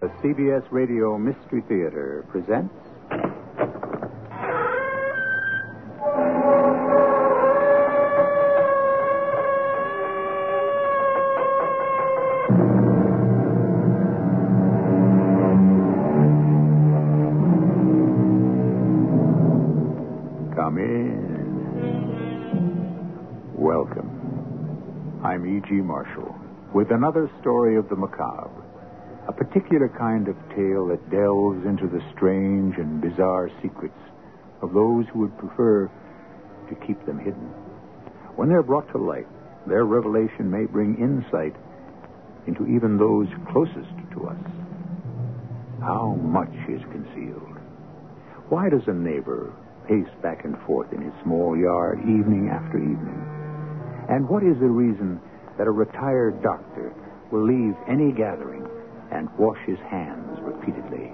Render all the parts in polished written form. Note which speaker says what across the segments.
Speaker 1: The CBS Radio Mystery Theater presents... Come in. Welcome. I'm E.G. Marshall with another story of the macabre. A particular kind of tale that delves into the strange and bizarre secrets of those who would prefer to keep them hidden. When they're brought to light, their revelation may bring insight into even those closest to us. How much is concealed? Why does a neighbor pace back and forth in his small yard evening after evening? And what is the reason that a retired doctor will leave any gathering and wash his hands repeatedly?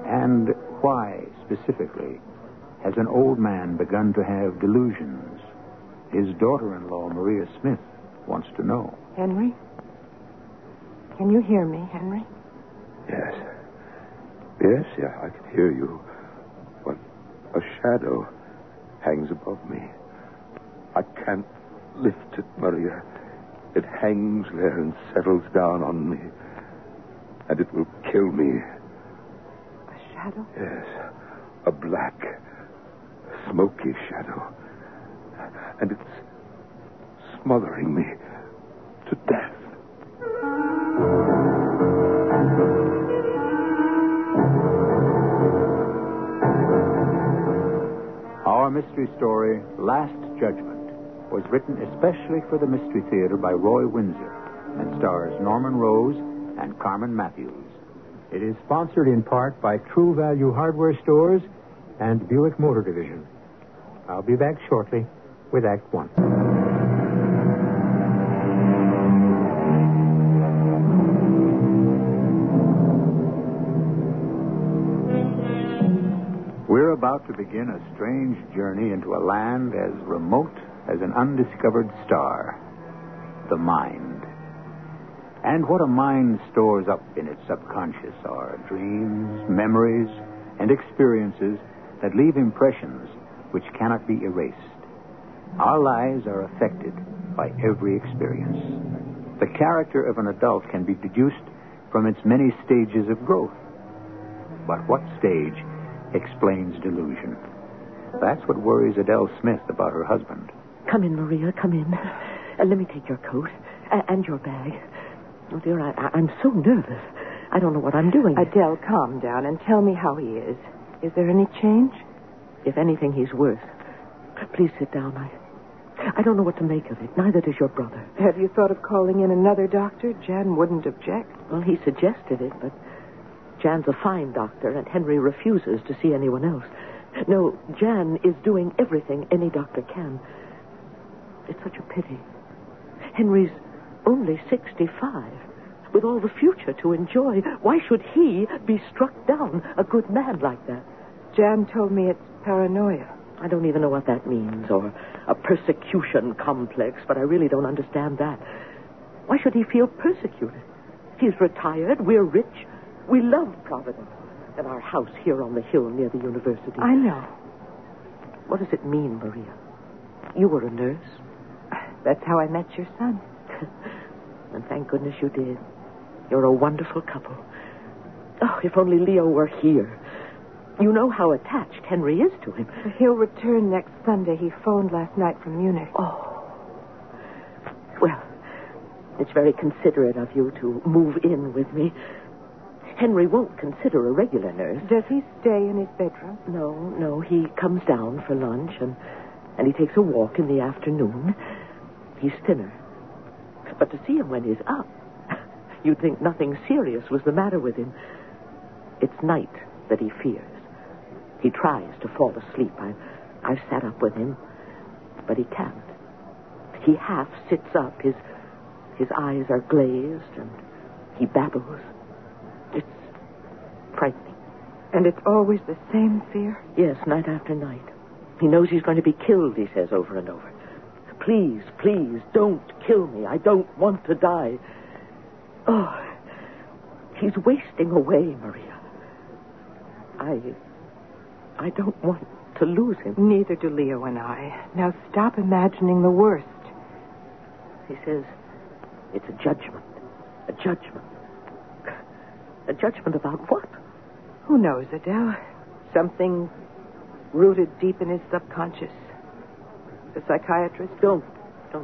Speaker 1: And why, specifically, has an old man begun to have delusions? His daughter-in-law, Maria Smith, wants to know.
Speaker 2: Henry? Can you hear me, Henry?
Speaker 3: Yes. Yes, I can hear you. But a shadow hangs above me. I can't lift it, Maria. It hangs there and settles down on me. And it will kill me.
Speaker 2: A shadow?
Speaker 3: Yes. A black, smoky shadow. And it's smothering me to death.
Speaker 1: Our mystery story, Last Judgment, was written especially for the Mystery Theater by Roy Windsor and stars Norman Rose and Carmen Matthews.
Speaker 4: It is sponsored in part by True Value Hardware Stores and Buick Motor Division. I'll be back shortly with Act One.
Speaker 1: We're about to begin a strange journey into a land as remote as an undiscovered star, the mind. And what a mind stores up in its subconscious are dreams, memories, and experiences that leave impressions which cannot be erased. Our lives are affected by every experience. The character of an adult can be deduced from its many stages of growth. But what stage explains delusion? That's what worries Adele Smith about her husband.
Speaker 5: Come in, Maria, come in. Let me take your coat and your bag. Oh, dear, I'm so nervous. I don't know what I'm doing.
Speaker 2: Adele, calm down and tell me how he is. Is there any change?
Speaker 5: If anything, he's worse. Please sit down. I don't know what to make of it. Neither does your brother.
Speaker 2: Have you thought of calling in another doctor? Jan wouldn't object.
Speaker 5: Well, he suggested it, but Jan's a fine doctor, and Henry refuses to see anyone else. No, Jan is doing everything any doctor can. It's such a pity. Henry's only 65, with all the future to enjoy. Why should he be struck down, a good man like that?
Speaker 2: Jan told me it's paranoia.
Speaker 5: I don't even know what that means, or a persecution complex, but I really don't understand that. Why should he feel persecuted? He's retired, we're rich, we love Providence, and our house here on the hill near the university.
Speaker 2: I know.
Speaker 5: What does it mean, Maria? You were a nurse.
Speaker 2: That's how I met your son.
Speaker 5: And thank goodness you did. You're a wonderful couple. Oh, if only Leo were here. You know how attached Henry is to him.
Speaker 2: He'll return next Sunday. He phoned last night from Munich.
Speaker 5: Oh. Well, it's very considerate of you to move in with me. Henry won't consider a regular nurse.
Speaker 2: Does he stay in his bedroom?
Speaker 5: No. He comes down for lunch, and he takes a walk in the afternoon. He's thinner. But to see him when he's up, you'd think nothing serious was the matter with him. It's night that he fears. He tries to fall asleep. I've sat up with him, but he can't. He half sits up. His eyes are glazed, and he babbles. It's frightening.
Speaker 2: And it's always the same fear?
Speaker 5: Yes, night after night. He knows he's going to be killed, he says over and over. Please, please, don't kill me. I don't want to die. Oh, He's wasting away, Maria. I don't want to lose him.
Speaker 2: Neither do Leo and I. Now stop imagining the worst.
Speaker 5: He says it's a judgment. A judgment. A judgment about what?
Speaker 2: Who knows, Adele? Something rooted deep in his subconscious. The psychiatrist?
Speaker 5: Don't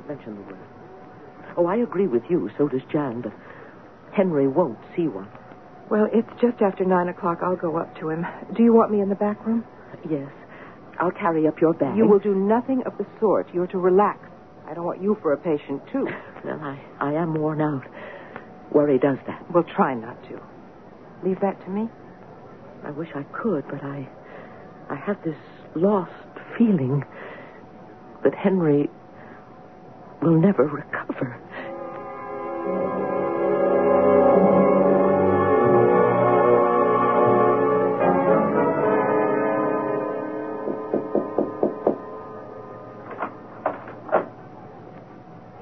Speaker 5: mention the word. Oh, I agree with you. So does Jan, but Henry won't see one.
Speaker 2: Well, it's just after 9 o'clock. I'll go up to him. Do you want me in the back room?
Speaker 5: Yes. I'll carry up your bag.
Speaker 2: You will do nothing of the sort. You're to relax. I don't want you for a patient, too.
Speaker 5: Well, I am worn out. Worry does that.
Speaker 2: We'll try not to. Leave that to me?
Speaker 5: I wish I could, but I have this lost feeling that Henry will never recover.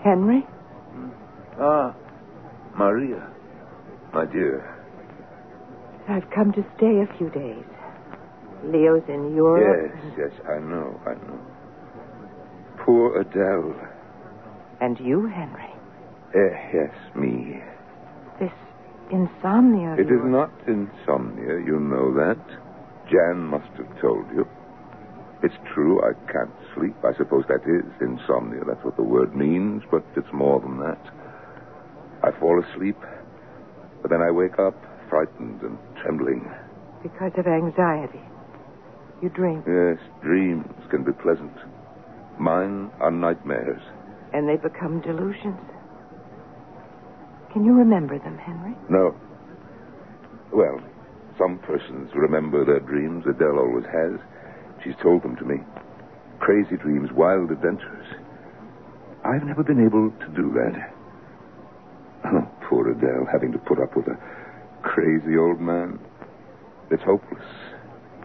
Speaker 2: Henry?
Speaker 3: Maria. My dear.
Speaker 2: I've come to stay a few days. Leo's in Europe.
Speaker 3: Yes, I know. Poor Adele.
Speaker 2: And you, Henry?
Speaker 3: Yes, me.
Speaker 2: This insomnia of
Speaker 3: It is
Speaker 2: yours.
Speaker 3: not insomnia, you know that. Jan must have told you. It's true, I can't sleep. I suppose that is insomnia. That's what the word means, but it's more than that. I fall asleep, but then I wake up frightened and trembling.
Speaker 2: Because of anxiety. You dream.
Speaker 3: Yes, dreams can be pleasant. Mine are nightmares.
Speaker 2: And they become delusions. Can you remember them, Henry?
Speaker 3: No. Well, some persons remember their dreams. Adele always has. She's told them to me. Crazy dreams, wild adventures. I've never been able to do that. Oh, poor Adele, having to put up with a crazy old man. It's hopeless.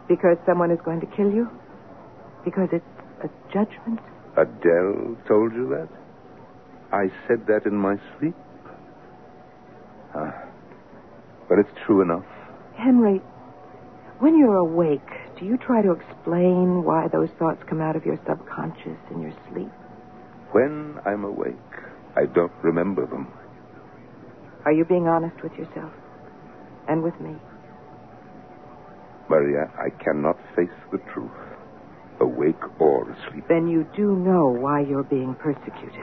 Speaker 2: Because someone is going to kill you? Because it's a judgment?
Speaker 3: Adele told you that? I said that in my sleep. But it's true enough.
Speaker 2: Henry, when you're awake, do you try to explain why those thoughts come out of your subconscious in your sleep?
Speaker 3: When I'm awake, I don't remember them.
Speaker 2: Are you being honest with yourself? And with me?
Speaker 3: Maria, I cannot face the truth, awake or asleep.
Speaker 2: Then you do know why you're being persecuted.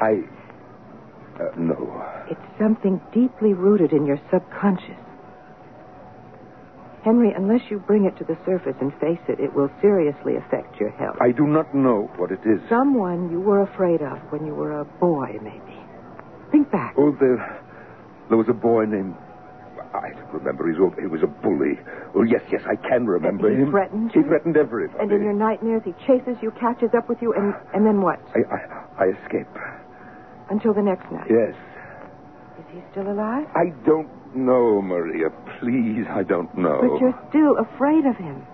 Speaker 3: No.
Speaker 2: It's something deeply rooted in your subconscious. Henry, unless you bring it to the surface and face it, it will seriously affect your health.
Speaker 3: I do not know what it is.
Speaker 2: Someone you were afraid of when you were a boy, maybe. Think back.
Speaker 3: Oh, there was a boy named... I don't remember. He was a bully. Oh, yes, I can remember him.
Speaker 2: He threatened you?
Speaker 3: He threatened everybody.
Speaker 2: And in your nightmares, he chases you, catches up with you, and then what?
Speaker 3: I escape.
Speaker 2: Until the next night?
Speaker 3: Yes.
Speaker 2: Is he still alive?
Speaker 3: I don't know, Maria. Please, I don't know.
Speaker 2: But you're still afraid of him.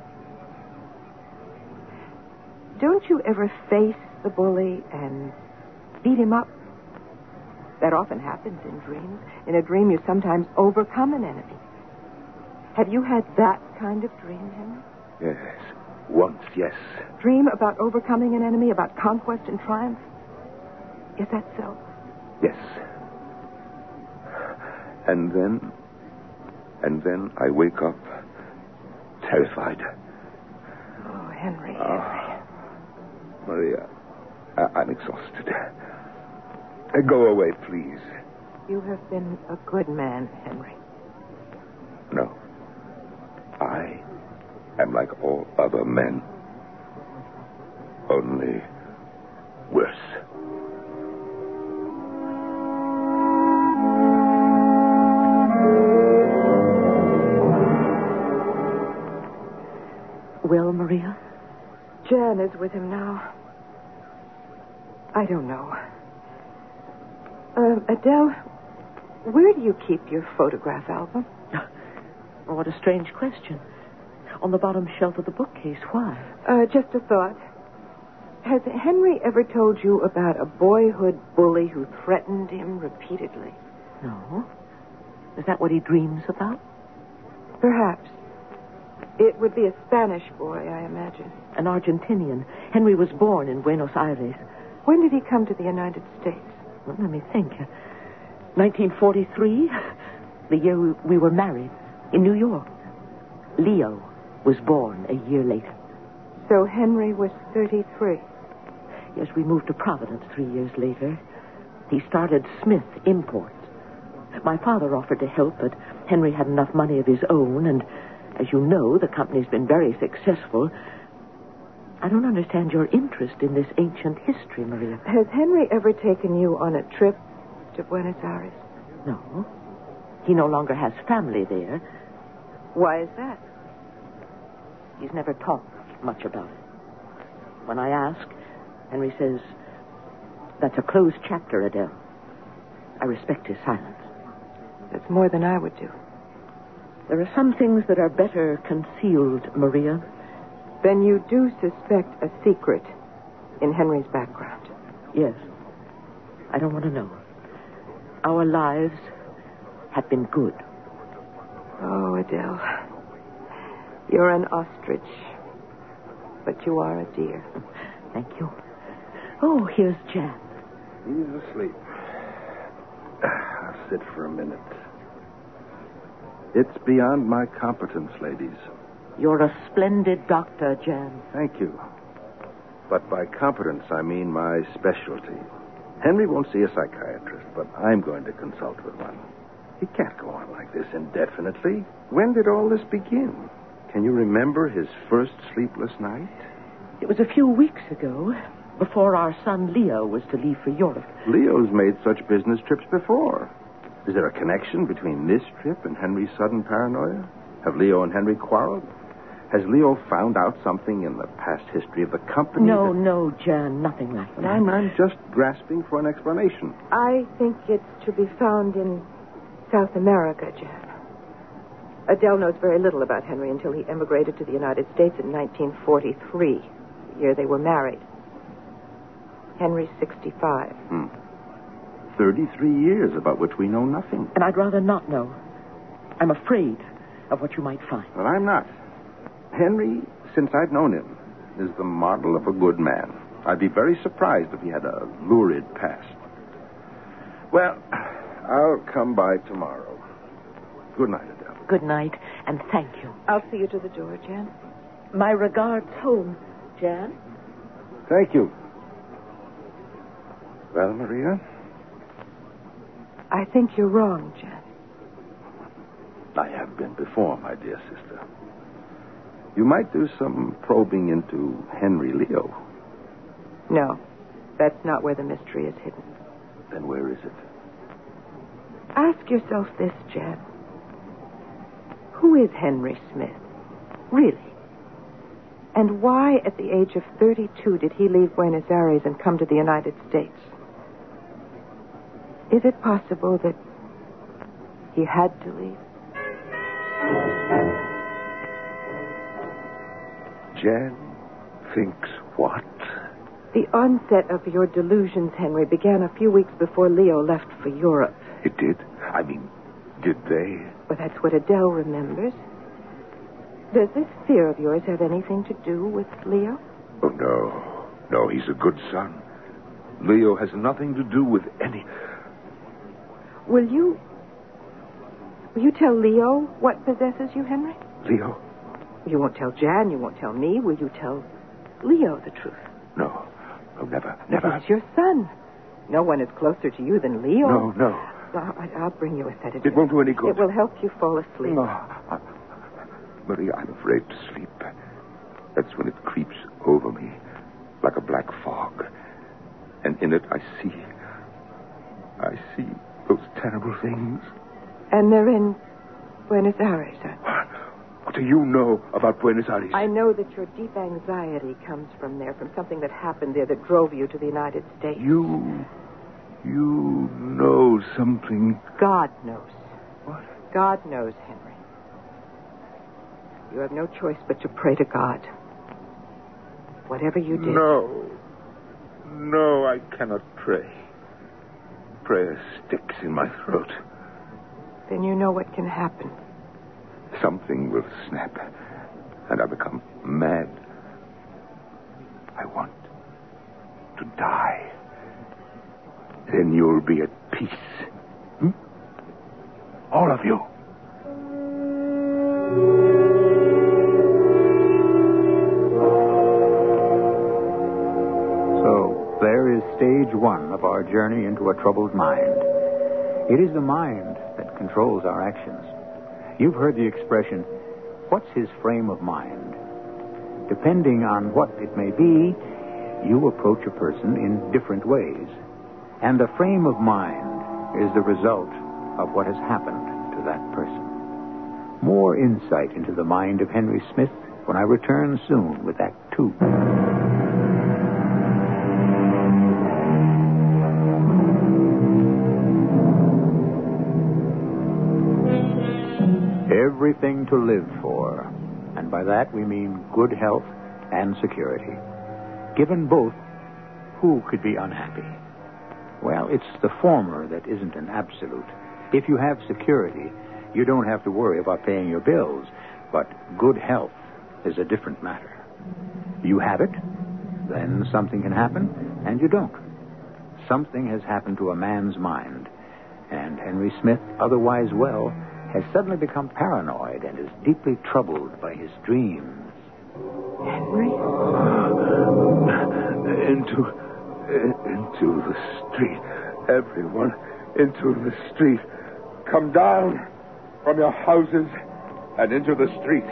Speaker 2: Don't you ever face the bully and beat him up? That often happens in dreams. In a dream, you sometimes overcome an enemy. Have you had that kind of dream, Henry?
Speaker 3: Yes. Once, yes.
Speaker 2: Dream about overcoming an enemy, about conquest and triumph? Is that so?
Speaker 3: Yes. And then I wake up terrified.
Speaker 2: Oh, Henry.
Speaker 3: Maria, I'm exhausted. Go away, please.
Speaker 2: You have been a good man, Henry.
Speaker 3: No. I am like all other men. Only worse.
Speaker 5: Well, Maria?
Speaker 2: Jan is with him now. I don't know. Adele, where do you keep your photograph album?
Speaker 5: Oh, what a strange question. On the bottom shelf of the bookcase. Why?
Speaker 2: Just a thought. Has Henry ever told you about a boyhood bully who threatened him repeatedly?
Speaker 5: No. Is that what he dreams about?
Speaker 2: Perhaps. It would be a Spanish boy, I imagine.
Speaker 5: An Argentinian. Henry was born in Buenos Aires.
Speaker 2: When did he come to the United States?
Speaker 5: Well, let me think. 1943, the year we were married, in New York. Leo was born a year later.
Speaker 2: So Henry was 33.
Speaker 5: Yes, we moved to Providence 3 years later. He started Smith Imports. My father offered to help, but Henry had enough money of his own, and as you know, the company's been very successful. I don't understand your interest in this ancient history, Maria.
Speaker 2: Has Henry ever taken you on a trip to Buenos Aires?
Speaker 5: No. He no longer has family there.
Speaker 2: Why is that?
Speaker 5: He's never talked much about it. When I ask, Henry says, "That's a closed chapter, Adele." I respect his silence.
Speaker 2: That's more than I would do.
Speaker 5: There are some things that are better concealed, Maria.
Speaker 2: Then you do suspect a secret in Henry's background?
Speaker 5: Yes. I don't want to know. Our lives have been good.
Speaker 2: Oh, Adele. You're an ostrich, but you are a dear.
Speaker 5: Thank you. Oh, here's Jan.
Speaker 3: He's asleep. I'll sit for a minute. It's beyond my competence, ladies.
Speaker 5: You're a splendid doctor, Jan.
Speaker 3: Thank you. But by competence, I mean my specialty. Henry won't see a psychiatrist, but I'm going to consult with one. He can't go on like this indefinitely. When did all this begin? Can you remember his first sleepless night?
Speaker 5: It was a few weeks ago, before our son Leo was to leave for Europe.
Speaker 3: Leo's made such business trips before. Is there a connection between this trip and Henry's sudden paranoia? Have Leo and Henry quarreled? Has Leo found out something in the past history of the company?
Speaker 5: No, Jan, nothing like that.
Speaker 3: I'm just grasping for an explanation.
Speaker 2: I think it's to be found in South America, Jan. Adele knows very little about Henry until he emigrated to the United States in 1943, the year they were married. Henry's 65.
Speaker 3: 33 years about which we know nothing.
Speaker 5: And I'd rather not know. I'm afraid of what you might find.
Speaker 3: Well, I'm not. Henry, since I've known him, is the model of a good man. I'd be very surprised if he had a lurid past. Well, I'll come by tomorrow. Good night, Adele.
Speaker 5: Good night, and thank you.
Speaker 2: I'll see you to the door, Jan.
Speaker 5: My regards home, Jan.
Speaker 3: Thank you. Well, Maria?
Speaker 2: I think you're wrong, Jan.
Speaker 3: I have been before, my dear sister. You might do some probing into Henry Leo.
Speaker 2: No, that's not where the mystery is hidden.
Speaker 3: Then where is it?
Speaker 2: Ask yourself this, Jan. Who is Henry Smith? Really? And why, at the age of 32, did he leave Buenos Aires and come to the United States? Is it possible that he had to leave?
Speaker 3: Jan thinks what?
Speaker 2: The onset of your delusions, Henry, began a few weeks before Leo left for Europe.
Speaker 3: It did? I mean, did they?
Speaker 2: Well, that's what Adele remembers. Does this fear of yours have anything to do with Leo?
Speaker 3: Oh, no. No, he's a good son. Leo has nothing to do with any...
Speaker 2: Will you tell Leo what possesses you, Henry?
Speaker 3: Leo?
Speaker 2: You won't tell Jan, you won't tell me. Will you tell Leo the truth?
Speaker 3: No. No, never.
Speaker 2: He's your son. No one is closer to you than Leo.
Speaker 3: No.
Speaker 2: I'll bring you a sedative.
Speaker 3: It won't do any good.
Speaker 2: It will help you fall asleep.
Speaker 3: No. Maria, I'm afraid to sleep. That's when it creeps over me like a black fog. And in it I see those terrible things.
Speaker 2: And they're in Buenos Aires, aren't they?
Speaker 3: What do you know about Buenos Aires?
Speaker 2: I know that your deep anxiety comes from there, from something that happened there that drove you to the United States.
Speaker 3: You know something.
Speaker 2: God knows.
Speaker 3: What?
Speaker 2: God knows, Henry. You have no choice but to pray to God. Whatever you did.
Speaker 3: No, I cannot pray. Prayer sticks in my throat.
Speaker 2: Then you know what can happen.
Speaker 3: something will snap, and I become mad. I want to die. Then you'll be at peace. All of you.
Speaker 1: So, there is stage one of our journey into a troubled mind. It is the mind that controls our actions. You've heard the expression, what's his frame of mind? Depending on what it may be, you approach a person in different ways. And the frame of mind is the result of what has happened to that person. More insight into the mind of Henry Smith when I return soon with Act 2. Everything to live for. And by that we mean good health and security. Given both, who could be unhappy? Well, it's the former that isn't an absolute. If you have security, you don't have to worry about paying your bills. But good health is a different matter. You have it, then something can happen, and you don't. Something has happened to a man's mind. And Henry Smith, otherwise well, has suddenly become paranoid and is deeply troubled by his dreams.
Speaker 2: Henry?
Speaker 3: Into the street. Everyone into the street. Come down from your houses and into the street.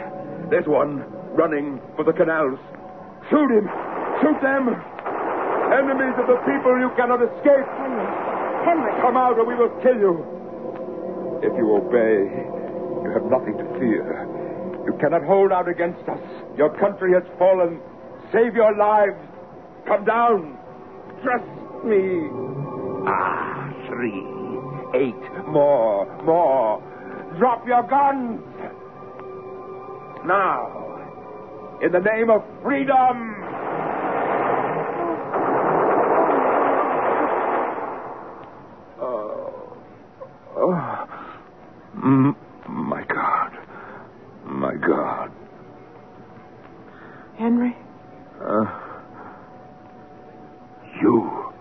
Speaker 3: There's one running for the canals. Shoot him! Shoot them! Enemies of the people, you cannot escape.
Speaker 2: Henry!
Speaker 3: Come out or we will kill you. If you obey, you have nothing to fear. You cannot hold out against us. Your country has fallen. Save your lives. Come down. Trust me. 3, 8, more. Drop your guns. Now, in the name of freedom. My God. My God.
Speaker 2: Henry?
Speaker 3: You.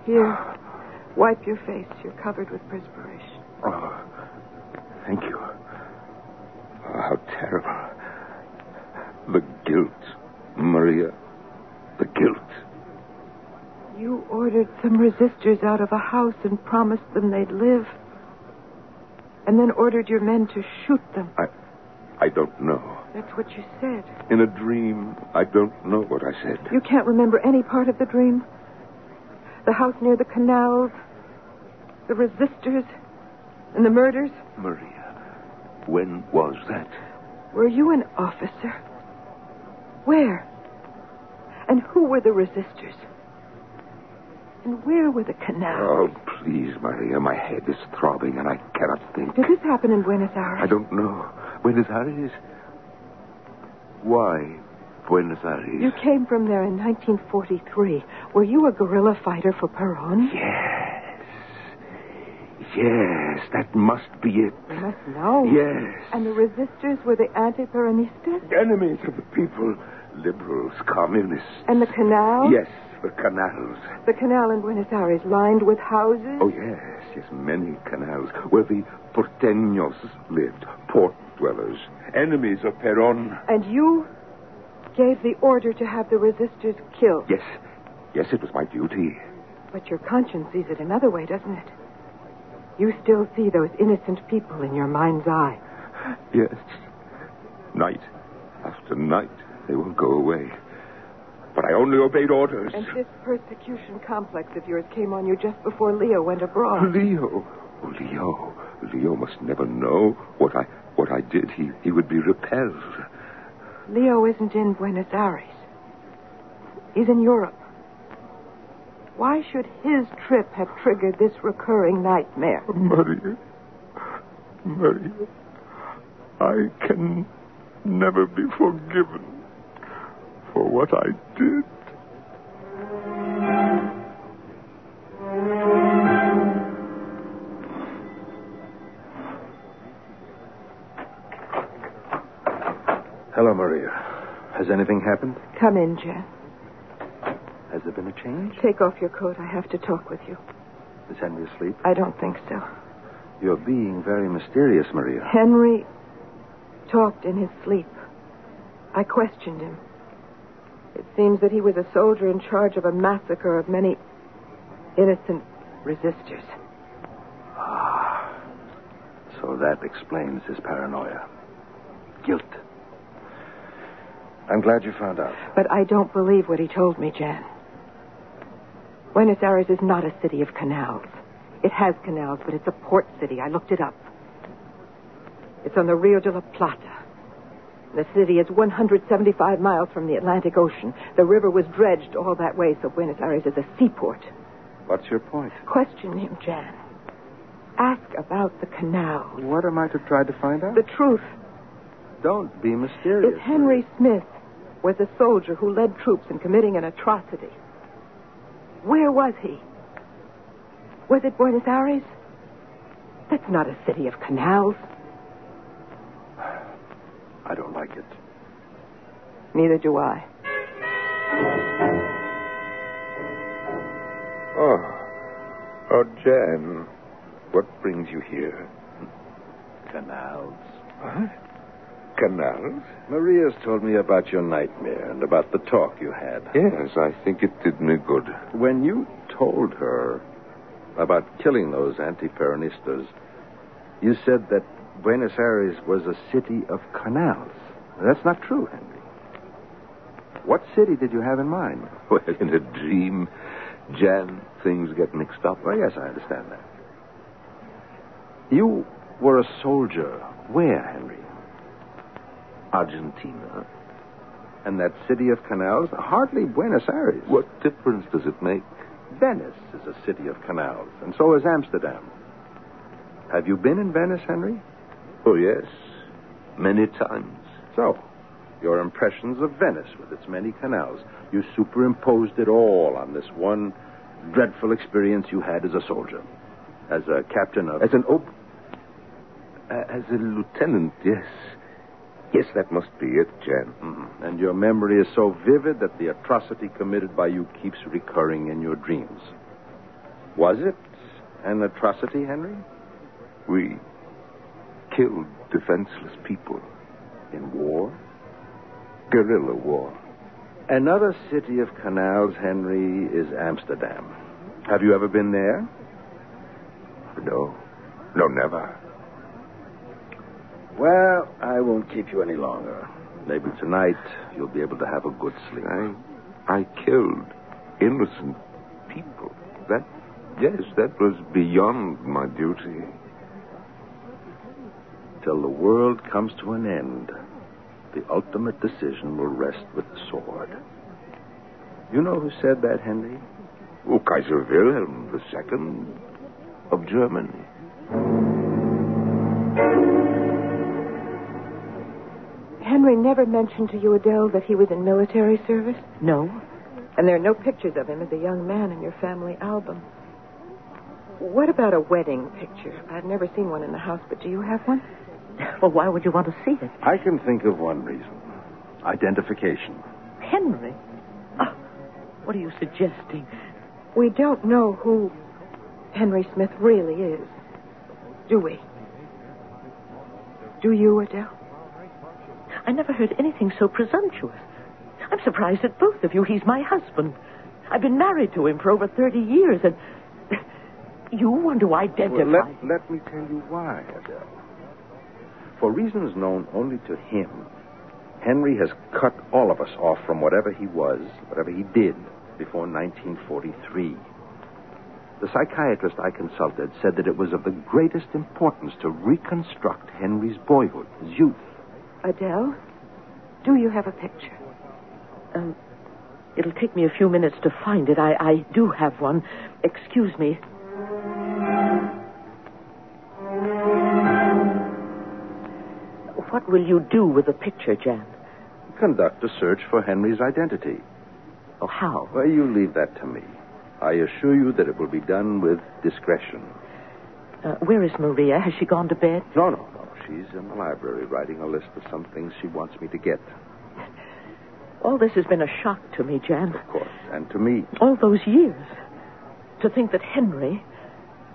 Speaker 2: Here, wipe your face. You're covered with perspiration.
Speaker 3: Oh, thank you. How terrible. The guilt, Maria. The guilt.
Speaker 2: You ordered some resistors out of a house and promised them they'd live. And then ordered your men to shoot them.
Speaker 3: I don't know.
Speaker 2: That's what you said.
Speaker 3: In a dream, I don't know what I said.
Speaker 2: You can't remember any part of the dream? The house near the canals, the resistors, and the murders?
Speaker 3: Maria, when was that?
Speaker 2: Were you an officer? Where? And who were the resistors? And where were the canals?
Speaker 3: Oh, please, Maria, my head is throbbing and I cannot think.
Speaker 2: Did this happen in Buenos Aires?
Speaker 3: I don't know. Buenos Aires? Why Buenos Aires?
Speaker 2: You came from there in 1943. Were you a guerrilla fighter for Perón?
Speaker 3: Yes, that must be it.
Speaker 2: We must know.
Speaker 3: Yes.
Speaker 2: And the resistors were the anti-Peronistas?
Speaker 3: Enemies of the people. Liberals, communists.
Speaker 2: And the canal?
Speaker 3: Yes, the canals.
Speaker 2: The canal in Buenos Aires lined with houses?
Speaker 3: Oh, yes, many canals where the porteños lived, port dwellers, enemies of Perón.
Speaker 2: And you gave the order to have the resistors killed?
Speaker 3: Yes, it was my duty.
Speaker 2: But your conscience sees it another way, doesn't it? You still see those innocent people in your mind's eye.
Speaker 3: Yes. Night after night, they won't go away. But I only obeyed orders.
Speaker 2: And this persecution complex of yours came on you just before Leo went abroad.
Speaker 3: Leo? Oh, Leo must never know what I did. He would be repelled.
Speaker 2: Leo isn't in Buenos Aires. He's in Europe. Why should his trip have triggered this recurring nightmare?
Speaker 3: Maria, I can never be forgiven for what I did. Hello, Maria. Has anything happened?
Speaker 2: Come in, Jan.
Speaker 3: Has there been a change?
Speaker 2: Take off your coat. I have to talk with you.
Speaker 3: Is Henry asleep?
Speaker 2: I don't think so.
Speaker 3: You're being very mysterious, Maria.
Speaker 2: Henry talked in his sleep. I questioned him. It seems that he was a soldier in charge of a massacre of many innocent resistors.
Speaker 3: Ah. So that explains his paranoia. Guilt. I'm glad you found out.
Speaker 2: But I don't believe what he told me, Jan. Buenos Aires is not a city of canals. It has canals, but it's a port city. I looked it up. It's on the Rio de la Plata. The city is 175 miles from the Atlantic Ocean. The river was dredged all that way, so Buenos Aires is a seaport.
Speaker 3: What's your point?
Speaker 2: Question him, Jan. Ask about the canal.
Speaker 3: What am I to try to find out?
Speaker 2: The truth.
Speaker 3: Don't be mysterious.
Speaker 2: If Henry Smith was a soldier who led troops in committing an atrocity, where was he? Was it Buenos Aires? That's not a city of canals.
Speaker 3: I don't like it.
Speaker 2: Neither do I.
Speaker 3: Oh, Jan, what brings you here?
Speaker 1: Canals.
Speaker 3: What? Canals?
Speaker 1: Maria's told me about your nightmare and about the talk you had.
Speaker 3: Yes, I think it did me good.
Speaker 1: When you told her about killing those anti-Peronistas, you said that Buenos Aires was a city of canals. That's not true, Henry. What city did you have in mind?
Speaker 3: Well, in a dream, Jan, things get mixed up.
Speaker 1: Well, yes, I understand that. You were a soldier. Where, Henry?
Speaker 3: Argentina.
Speaker 1: And that city of canals? Hardly Buenos Aires.
Speaker 3: What difference does it make?
Speaker 1: Venice is a city of canals, and so is Amsterdam. Have you been in Venice, Henry?
Speaker 3: Oh, yes. Many times.
Speaker 1: So, your impressions of Venice with its many canals, you superimposed it all on this one dreadful experience you had as a soldier. As a captain of...
Speaker 3: As a lieutenant, yes. Yes, that must be it, Jan.
Speaker 1: Mm-hmm. And your memory is so vivid that the atrocity committed by you keeps recurring in your dreams. Was it an atrocity, Henry?
Speaker 3: We killed defenseless people.
Speaker 1: In war?
Speaker 3: Guerrilla war.
Speaker 1: Another city of canals, Henry, is Amsterdam. Have you ever been there?
Speaker 3: No. No, never.
Speaker 1: Well, I won't keep you any longer. Maybe tonight you'll be able to have a good sleep.
Speaker 3: I killed innocent people. That was beyond my duty.
Speaker 1: Till the world comes to an end, the ultimate decision will rest with the sword. You know who said that, Henry?
Speaker 3: Oh, Kaiser Wilhelm II of Germany.
Speaker 2: Henry never mentioned to you, Adele, that he was in military service?
Speaker 5: No.
Speaker 2: And there are no pictures of him as a young man in your family album. What about a wedding picture? I've never seen one in the house, but do you have one?
Speaker 5: Well, why would you want to see it?
Speaker 1: I can think of one reason. Identification.
Speaker 5: Henry? Oh, what are you suggesting?
Speaker 2: We don't know who Henry Smith really is, do we? Do you, Adele?
Speaker 5: I never heard anything so presumptuous. I'm surprised at both of you. He's my husband. I've been married to him for over 30 years, and you want to identify...
Speaker 1: Well, let me tell you why, Adele. For reasons known only to him, Henry has cut all of us off from whatever he was, whatever he did, before 1943. The psychiatrist I consulted said that it was of the greatest importance to reconstruct Henry's boyhood, his youth.
Speaker 2: Adele, do you have a picture?
Speaker 5: It'll take me a few minutes to find it. I do have one. Excuse me. What will you do with the picture, Jan?
Speaker 1: Conduct a search for Henry's identity.
Speaker 5: Oh, how?
Speaker 1: Well, you leave that to me. I assure you that it will be done with discretion.
Speaker 5: Where is Maria? Has she gone to bed?
Speaker 1: No.
Speaker 3: She's in the library writing a list of some things she wants me to get.
Speaker 5: All this has been a shock to me, Jan.
Speaker 3: Of course, and to me.
Speaker 5: All those years. To think that Henry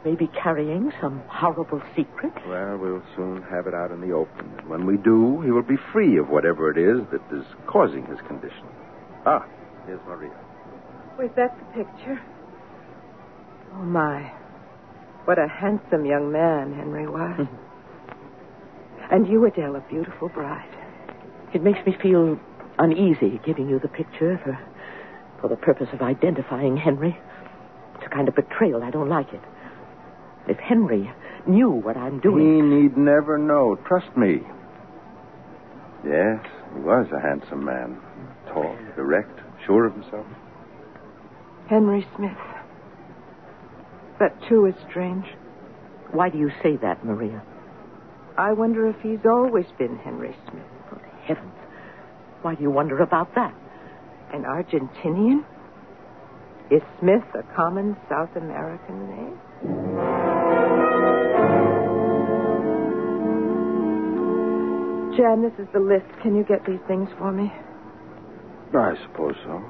Speaker 5: may be carrying some horrible secret.
Speaker 3: Well, we'll soon have it out in the open. And when we do, he will be free of whatever it is that is causing his condition. Ah, here's Maria.
Speaker 2: Was that the picture? Oh, my. What a handsome young man Henry was. And you, Adele, a beautiful bride.
Speaker 5: It makes me feel uneasy giving you the picture for the purpose of identifying Henry. It's a kind of betrayal. I don't like it. If Henry knew what I'm doing...
Speaker 3: He need never know. Trust me. Yes, he was a handsome man. Tall, direct, sure of himself.
Speaker 2: Henry Smith. That, too, is strange.
Speaker 5: Why do you say that, Maria?
Speaker 2: I wonder if he's always been Henry Smith.
Speaker 5: Good heavens. Why do you wonder about that?
Speaker 2: An Argentinian? Is Smith a common South American name? Jan, this is the list. Can you get these things for me?
Speaker 3: I suppose so.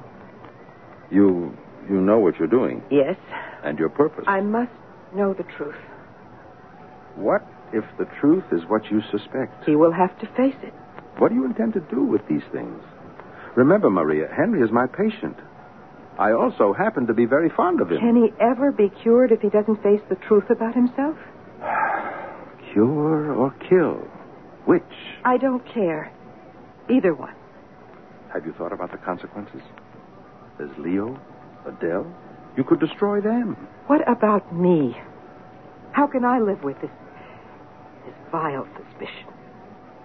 Speaker 3: You know what you're doing.
Speaker 2: Yes.
Speaker 3: And your purpose.
Speaker 2: I must know the truth.
Speaker 3: What if the truth is what you suspect?
Speaker 2: He will have to face it.
Speaker 3: What do you intend to do with these things? Remember, Maria, Henry is my patient. I also happen to be very fond of him.
Speaker 2: Can he ever be cured if he doesn't face the truth about himself?
Speaker 3: Cure or kill? Which?
Speaker 2: I don't care. Either one.
Speaker 3: Have you thought about the consequences? There's Leo, Adele. You could destroy them.
Speaker 2: What about me? How can I live with this vile suspicion?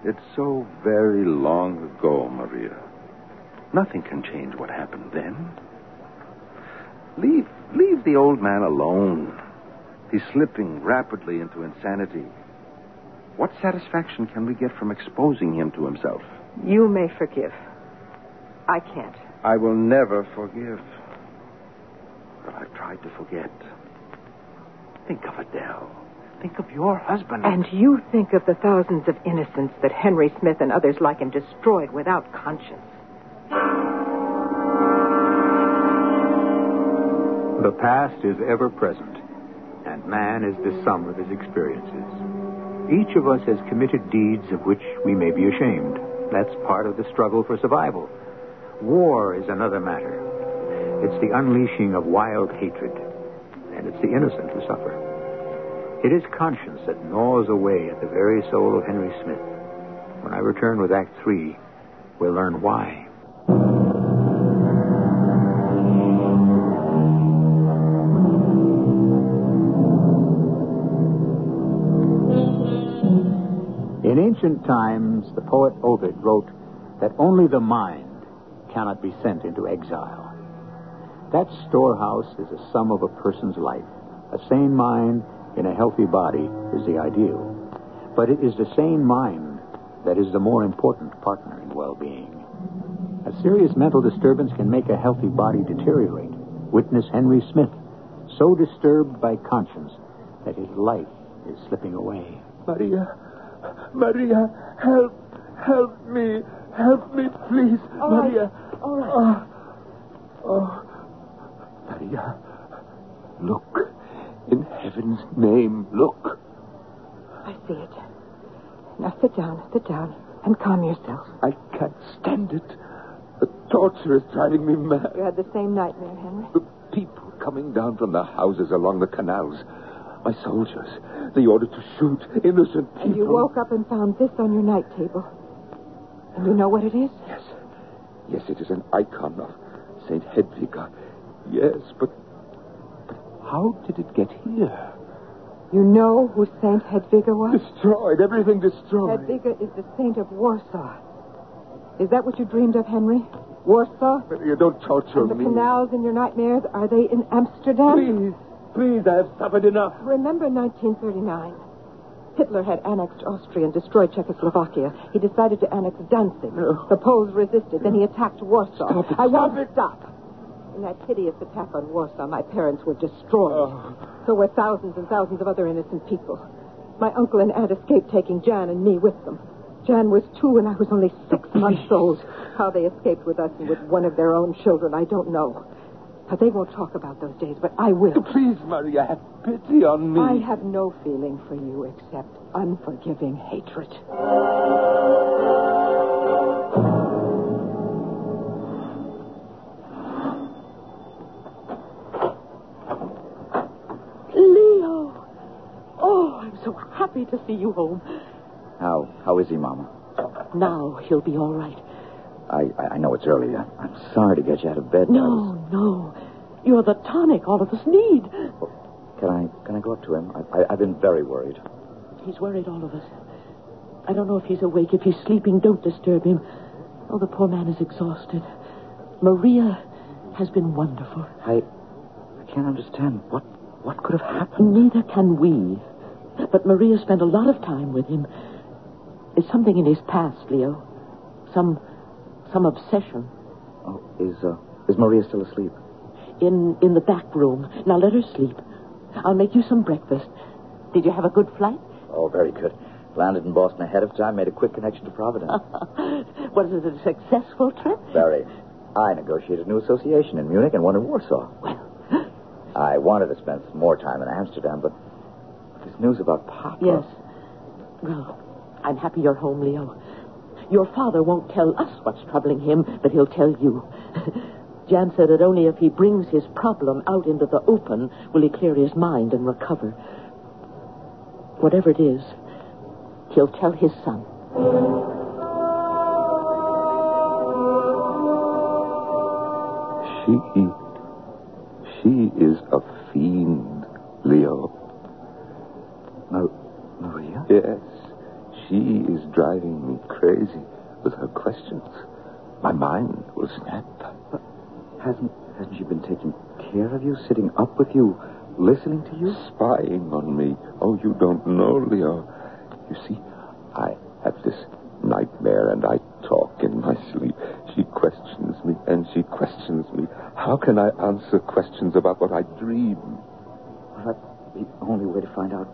Speaker 3: It's so very long ago, Maria. Nothing can change what happened then. Leave the old man alone. He's slipping rapidly into insanity. What satisfaction can we get from exposing him to himself?
Speaker 2: You may forgive. I can't.
Speaker 3: I will never forgive. But I've tried to forget. Think of Adele. Think of your husband.
Speaker 2: And you think of the thousands of innocents that Henry Smith and others like him destroyed without conscience.
Speaker 1: The past is ever present, and man is the sum of his experiences. Each of us has committed deeds of which we may be ashamed. That's part of the struggle for survival. War is another matter. It's the unleashing of wild hatred, and it's the innocent who suffer. It is conscience that gnaws away at the very soul of Henry Smith. When I return with Act 3, we'll learn why. In ancient times, the poet Ovid wrote that only the mind cannot be sent into exile. That storehouse is a sum of a person's life. A sane mind in a healthy body is the ideal. But it is the sane mind that is the more important partner in well-being. A serious mental disturbance can make a healthy body deteriorate. Witness Henry Smith, so disturbed by conscience that his life is slipping away.
Speaker 3: Maria, help me, please. Maria.
Speaker 2: All right.
Speaker 3: Maria, look. In heaven's name, look.
Speaker 2: I see it. Now sit down, and calm yourself.
Speaker 3: I can't stand it. The torture is driving me mad.
Speaker 2: You had the same nightmare, Henry?
Speaker 3: The people coming down from the houses along the canals. My soldiers. The order to shoot innocent people.
Speaker 2: And you woke up and found this on your night table. And you know what it is?
Speaker 3: Yes, it is an icon of St. Hedviga. Yes, but how did it get here?
Speaker 2: You know who St. Hedviga was?
Speaker 3: Destroyed. Everything destroyed.
Speaker 2: Hedviga is the saint of Warsaw. Is that what you dreamed of, Henry? Warsaw?
Speaker 3: You don't torture
Speaker 2: and the
Speaker 3: me.
Speaker 2: canals in your nightmares, are they in Amsterdam?
Speaker 3: Please, I have suffered enough.
Speaker 2: Remember 1939. Hitler had annexed Austria and destroyed Czechoslovakia. He decided to annex Danzig.
Speaker 3: No.
Speaker 2: The Poles resisted. Then he attacked Warsaw.
Speaker 3: Stop it.
Speaker 2: I won't stop. In that hideous attack on Warsaw, my parents were destroyed. So were thousands and thousands of other innocent people. My uncle and aunt escaped taking Jan and me with them. Jan was 2 and I was only 6 months old. How they escaped with us and with one of their own children, I don't know. But they won't talk about those days, but I will.
Speaker 3: Please, Maria, have pity on me.
Speaker 2: I have no feeling for you except unforgiving hatred. Leo! Oh, I'm so happy to see you home.
Speaker 6: How is he, Mama?
Speaker 5: Now he'll be all right.
Speaker 6: I know it's early. I'm sorry to get you out of bed.
Speaker 5: No. You're the tonic all of us need.
Speaker 6: Can I go up to him? I've been very worried.
Speaker 5: He's worried, all of us. I don't know if he's awake. If he's sleeping, don't disturb him. Oh, the poor man is exhausted. Maria has been wonderful.
Speaker 6: I can't understand. What could have happened?
Speaker 5: Neither can we. But Maria spent a lot of time with him. It's something in his past, Leo. Some obsession.
Speaker 6: Oh, is Maria still asleep?
Speaker 5: In the back room. Now let her sleep. I'll make you some breakfast. Did you have a good flight?
Speaker 6: Oh, very good. Landed in Boston ahead of time, made a quick connection to Providence.
Speaker 5: Was it a successful trip?
Speaker 6: Very. I negotiated a new association in Munich and one in Warsaw.
Speaker 5: Well,
Speaker 6: I wanted to spend some more time in Amsterdam, but this news about Papa...
Speaker 5: Yes. Well, I'm happy you're home, Leo. Your father won't tell us what's troubling him, but he'll tell you. Jan said that only if he brings his problem out into the open will he clear his mind and recover. Whatever it is, he'll tell his son.
Speaker 3: She is a fiend, Leo.
Speaker 6: Maria?
Speaker 3: Yes. She is driving me crazy with her questions. My mind will snap.
Speaker 6: But hasn't she been taking care of you, sitting up with you, listening to you?
Speaker 3: Spying on me. Oh, you don't know, Leo. You see, I have this nightmare and I talk in my sleep. She questions me and she questions me. How can I answer questions about what I dream?
Speaker 6: Well, that's the only way to find out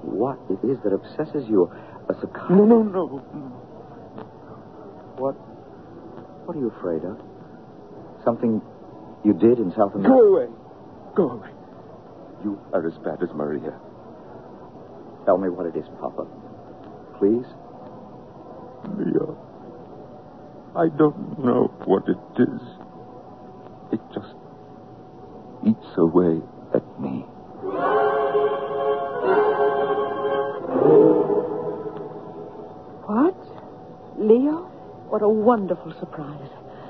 Speaker 6: what it is that obsesses you. A psychiatrist.
Speaker 3: No.
Speaker 6: What are you afraid of? Something you did in South America?
Speaker 3: Go away. You are as bad as Maria.
Speaker 6: Tell me what it is, Papa. Please?
Speaker 3: Leo, I don't know what it is. It just eats away at me.
Speaker 2: What? Leo?
Speaker 5: What a wonderful surprise.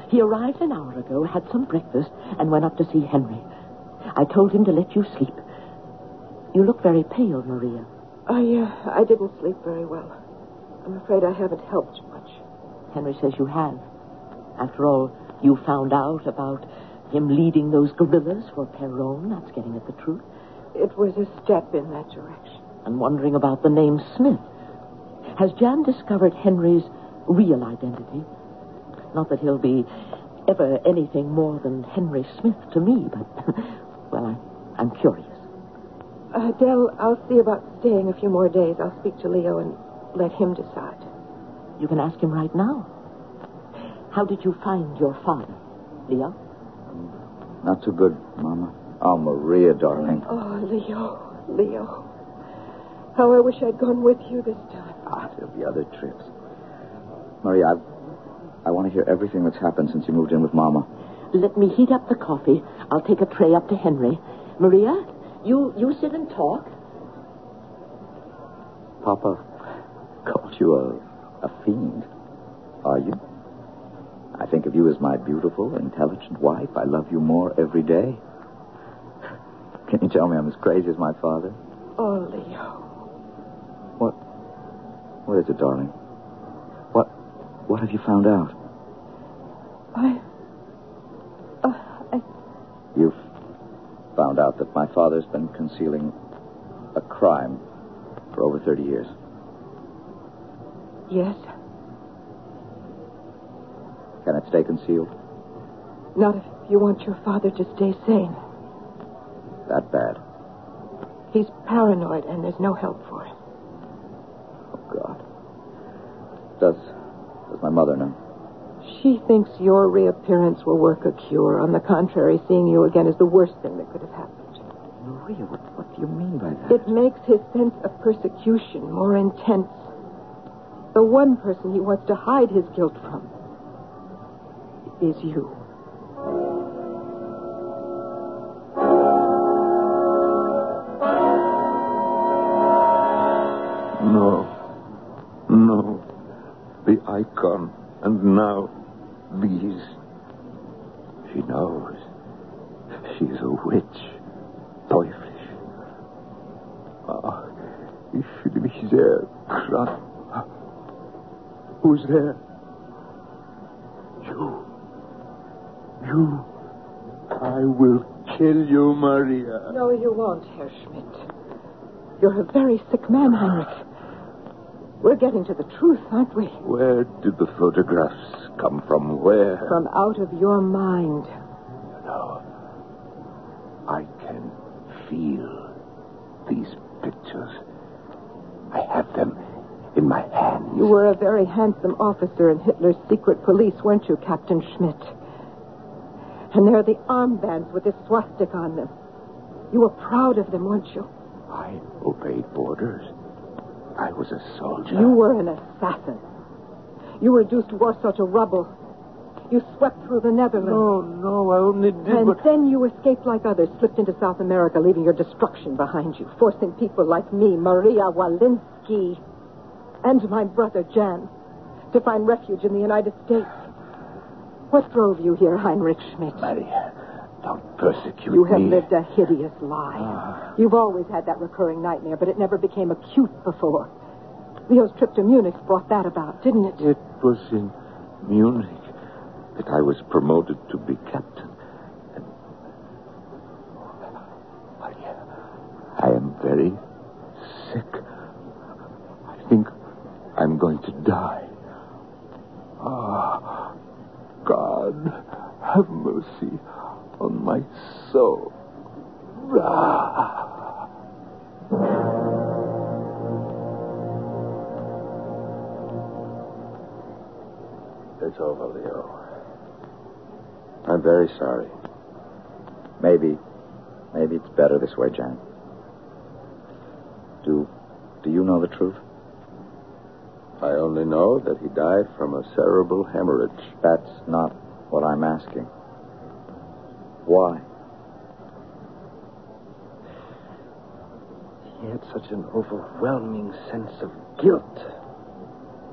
Speaker 5: He arrived an hour ago, had some breakfast, and went up to see Henry. I told him to let you sleep. You look very pale, Maria.
Speaker 2: I didn't sleep very well. I'm afraid I haven't helped much.
Speaker 5: Henry says you have. After all, you found out about him leading those guerrillas for Perron. That's getting at the truth.
Speaker 2: It was a step in that direction.
Speaker 5: And wondering about the name Smith. Has Jan discovered Henry's real identity? Not that he'll be ever anything more than Henry Smith to me, but, well, I'm curious.
Speaker 2: Dell, I'll see about staying a few more days. I'll speak to Leo and let him decide.
Speaker 5: You can ask him right now. How did you find your father, Leo?
Speaker 6: Not too good, Mama. Oh, Maria, darling.
Speaker 2: Oh, Leo. How I wish I'd gone with you this time.
Speaker 6: There'll be other trips. Maria, I want to hear everything that's happened since you moved in with Mama.
Speaker 5: Let me heat up the coffee. I'll take a tray up to Henry. Maria, you sit and talk.
Speaker 6: Papa called you a fiend. Are you? I think of you as my beautiful, intelligent wife. I love you more every day. Can you tell me I'm as crazy as my father?
Speaker 2: Oh, Leo.
Speaker 6: What is it, darling? What have you found out? You've found out that my father's been concealing a crime for over 30 years.
Speaker 2: Yes.
Speaker 6: Can it stay concealed?
Speaker 2: Not if you want your father to stay sane.
Speaker 6: That bad?
Speaker 2: He's paranoid and there's no help for him.
Speaker 6: Does my mother know?
Speaker 2: She thinks your reappearance will work a cure. On the contrary, seeing you again is the worst thing that could have happened.
Speaker 6: Maria, what do you mean by that?
Speaker 2: It makes his sense of persecution more intense. The one person he wants to hide his guilt from is you.
Speaker 3: No. The icon. And now, these. She knows. She's a witch. Teuflisch. Ich fühle mich sehr krank. Who's there? You. I will kill you, Maria.
Speaker 2: No, you won't, Herr Schmidt. You're a very sick man, Heinrich. We're getting to the truth, aren't we?
Speaker 3: Where did the photographs come from? Where?
Speaker 2: From out of your mind.
Speaker 3: You know, I can feel these pictures. I have them in my hands.
Speaker 2: You were a very handsome officer in Hitler's secret police, weren't you, Captain Schmidt? And there are the armbands with the swastika on them. You were proud of them, weren't you?
Speaker 3: I obeyed orders. I was a soldier.
Speaker 2: You were an assassin. You reduced Warsaw to rubble. You swept through the Netherlands.
Speaker 3: No, I only did
Speaker 2: And then you escaped like others, slipped into South America, leaving your destruction behind you, forcing people like me, Maria Walensky, and my brother Jan, to find refuge in the United States. What drove you here, Heinrich Schmidt?
Speaker 3: Maria, don't persecute
Speaker 2: You have
Speaker 3: me.
Speaker 2: lived a hideous lie. You've always had that recurring nightmare, but it never became acute before. Leo's trip to Munich brought that about, didn't it?
Speaker 3: It was in Munich that I was promoted to be captain. And Maria, I am very sick. I think I'm going to die. God, have mercy on my soul. It's over, Leo. I'm very sorry.
Speaker 6: Maybe it's better this way, Jan. Do you know the truth?
Speaker 3: I only know that he died from a cerebral hemorrhage.
Speaker 6: That's not what I'm asking. Why?
Speaker 3: He had such an overwhelming sense of guilt.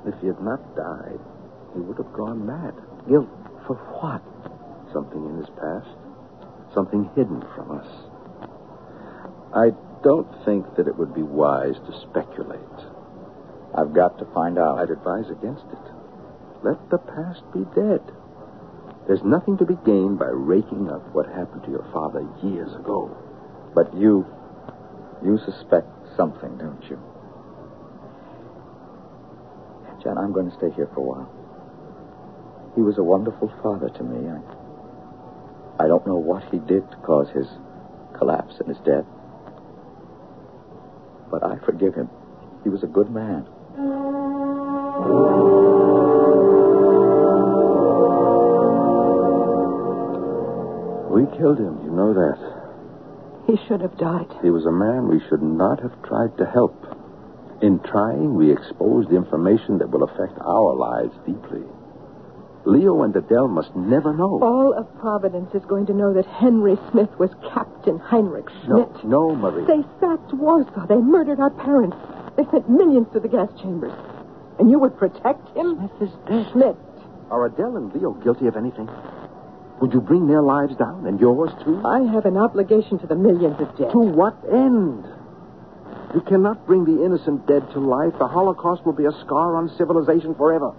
Speaker 3: If he had not died, he would have gone mad. Guilt for what? Something in his past. Something hidden from us. I don't think that it would be wise to speculate.
Speaker 6: I've got to find out.
Speaker 3: I'd advise against it. Let the past be dead. There's nothing to be gained by raking up what happened to your father years ago.
Speaker 6: But you suspect something, don't you? Jan, I'm going to stay here for a while. He was a wonderful father to me. I don't know what he did to cause his collapse and his death. But I forgive him. He was a good man.
Speaker 3: We killed him, you know that.
Speaker 2: He should have died.
Speaker 3: He was a man we should not have tried to help. In trying, we exposed information that will affect our lives deeply. Leo and Adele must never know.
Speaker 2: All of Providence is going to know that Henry Smith was Captain Heinrich Schmidt.
Speaker 3: No, Marie.
Speaker 2: They sacked Warsaw. They murdered our parents. They sent millions to the gas chambers. And you would protect him?
Speaker 3: Smith is dead.
Speaker 2: Schmidt.
Speaker 3: Are Adele and Leo guilty of anything? Would you bring their lives down, and yours too?
Speaker 2: I have an obligation to the millions of dead.
Speaker 3: To what end? You cannot bring the innocent dead to life. The Holocaust will be a scar on civilization forever.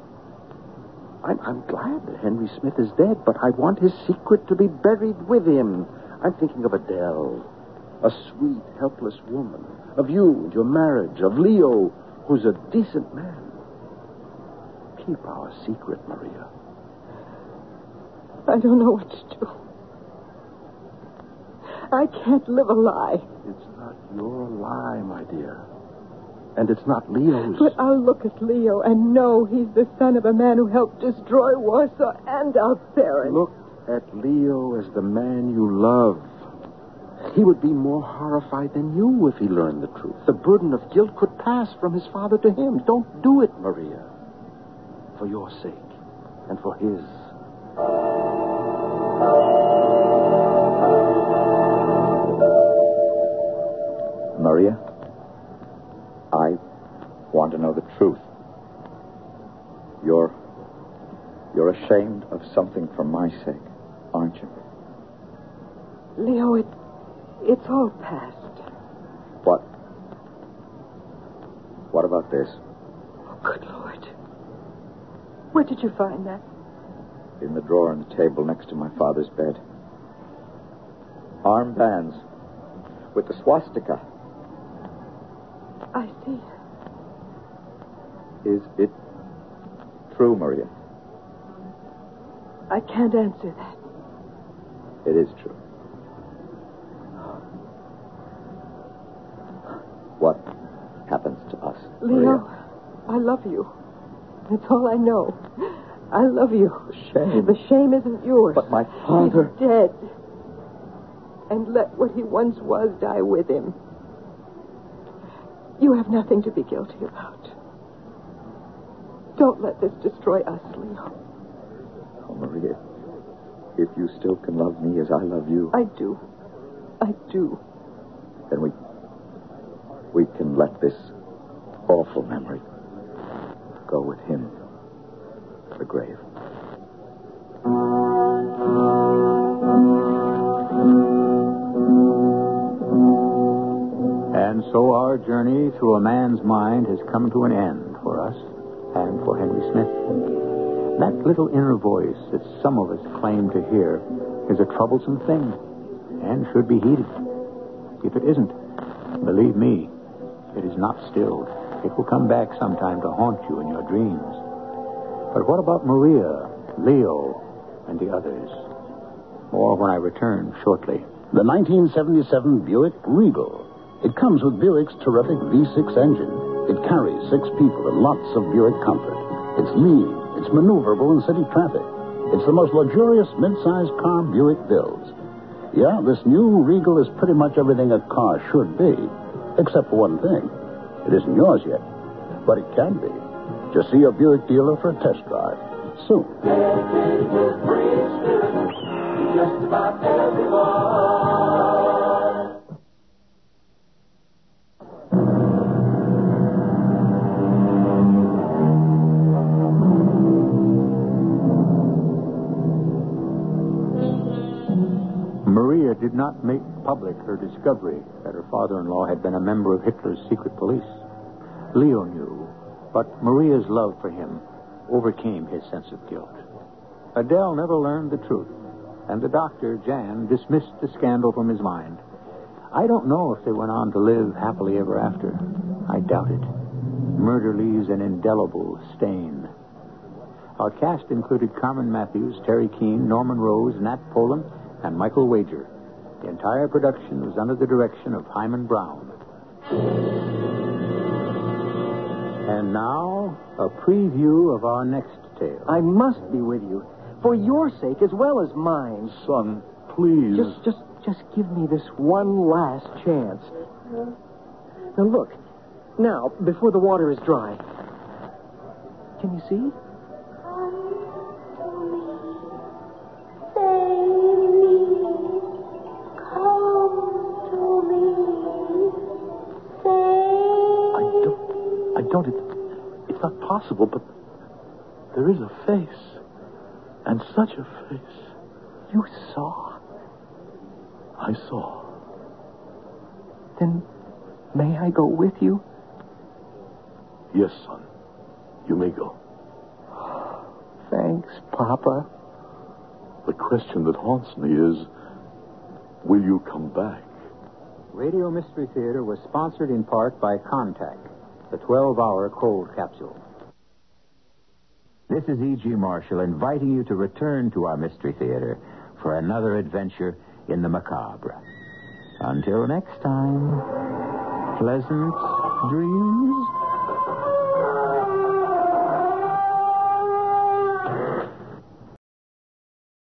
Speaker 3: I'm glad that Henry Smith is dead, but I want his secret to be buried with him. I'm thinking of Adele, a sweet, helpless woman. Of you and your marriage. Of Leo, who's a decent man. Keep our secret, Maria.
Speaker 2: I don't know what to do. I can't live a lie.
Speaker 3: It's not your lie, my dear. And it's not Leo's.
Speaker 2: But I'll look at Leo and know he's the son of a man who helped destroy Warsaw and our parents.
Speaker 3: Look at Leo as the man you love. He would be more horrified than you if he learned the truth. The burden of guilt could pass from his father to him. Don't do it, Maria. For your sake and for his.
Speaker 6: Maria, I want to know the truth. You're ashamed of something for my sake, aren't you?
Speaker 2: Leo, it's all past.
Speaker 6: What about this?
Speaker 2: Oh, good Lord. Where did you find that?
Speaker 6: In the drawer on the table next to my father's bed. Armbands with the swastika.
Speaker 2: I see.
Speaker 6: Is it true, Maria?
Speaker 2: I can't answer that.
Speaker 6: It is true. What happens to us,
Speaker 2: Leo,
Speaker 6: Maria?
Speaker 2: I love you. That's all I know. I love you.
Speaker 6: Shame.
Speaker 2: The shame isn't yours.
Speaker 6: But my father...
Speaker 2: He's dead. And let what he once was die with him. You have nothing to be guilty about. Don't let this destroy us, Leo.
Speaker 6: Oh, Maria, if you still can love me as I love you...
Speaker 2: I do. I do.
Speaker 6: Then we can let this awful memory go with him to the grave.
Speaker 1: And so our journey through a man's mind has come to an end for us and for Henry Smith. That little inner voice that some of us claim to hear is a troublesome thing and should be heeded. If it isn't, believe me, it is not stilled. It will come back sometime to haunt you in your dreams. But what about Maria, Leo, and the others? More when I return shortly.
Speaker 7: The 1977 Buick Regal. It comes with Buick's terrific V6 engine. It carries 6 people and lots of Buick comfort. It's lean. It's maneuverable in city traffic. It's the most luxurious mid-sized car Buick builds. Yeah, this new Regal is pretty much everything a car should be. Except for one thing. It isn't yours yet. But it can be. Just see your Buick dealer for a test drive. Soon.
Speaker 8: Just about everyone.
Speaker 1: Maria did not make public her discovery that her father-in-law had been a member of Hitler's secret police. Leo knew, but Maria's love for him overcame his sense of guilt. Adele never learned the truth, and the doctor, Jan, dismissed the scandal from his mind. I don't know if they went on to live happily ever after. I doubt it. Murder leaves an indelible stain. Our cast included Carmen Matthews, Terry Keane, Norman Rose, Nat Poland, and Michael Wager. The entire production was under the direction of Himan Brown. And now, a preview of our next tale.
Speaker 9: I must be with you, for your sake as well as mine.
Speaker 3: Son, please.
Speaker 9: Just give me this one last chance. Now look, now, before the water is dry. Can you see?
Speaker 3: It's not possible, but there is a face. And such a face.
Speaker 9: You saw?
Speaker 3: I saw.
Speaker 9: Then may I go with you?
Speaker 3: Yes, son. You may go.
Speaker 9: Thanks, Papa.
Speaker 3: The question that haunts me is, will you come back?
Speaker 1: Radio Mystery Theater was sponsored in part by Contact, the 12-hour cold capsule.
Speaker 10: This is E.G. Marshall inviting you to return to our Mystery Theater for another adventure in the macabre. Until next time, pleasant
Speaker 7: dreams